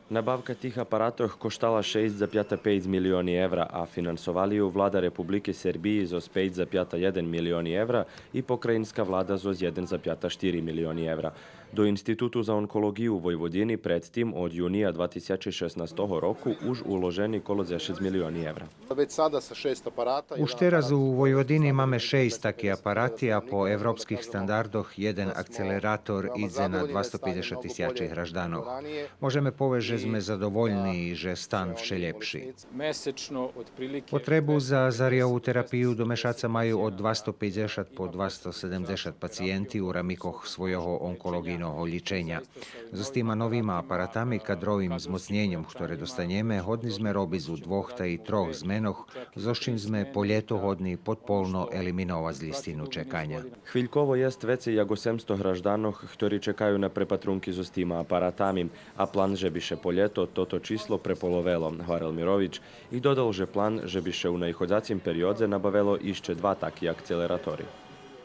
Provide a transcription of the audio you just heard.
Nabavka tih aparatov koštala 6,5 milioni evra, a finansovali ju vlada Republike Serbije z 5,1 milioni evra i pokrajinska vlada z 1,4 milioni evra. Do Institutu za onkologiju u Vojvodini predtim od junija 2016 roku už uloženi kolo 6 milioni evra. Već sada sa 6 aparata... Už teraz u Vojvodini máme 6 takih aparati, a po evropskih standardoch jeden akcelerator ide na 250 тисячі гражданов. Možeme poveže sme zadovoljni, že stan vše ljepši. Potrebu za zarijovu terapiju do Mešaca majú od 250 po 270 pacijenti u ramikoh svojho onkologijnog ličenja. S týma novýma aparatami, kadrovým zmocnjenjem, ktoré dostaneme, hodni sme robiť u 2 ta i 3 zmenoh, zo čim sme po ljeto hodni potpolno eliminovať z listinu čekanja. Хвильково jest veci jak 800 graždanoh, ktorí čekajú na prepatrunky so s týma aparatami, a plán, že by še po ljeto toto číslo prepolovelo, hovoril Mirović, i dodal, že plán, že by še u najchodzacim periodze nabavelo išće 2 taki akceleratori.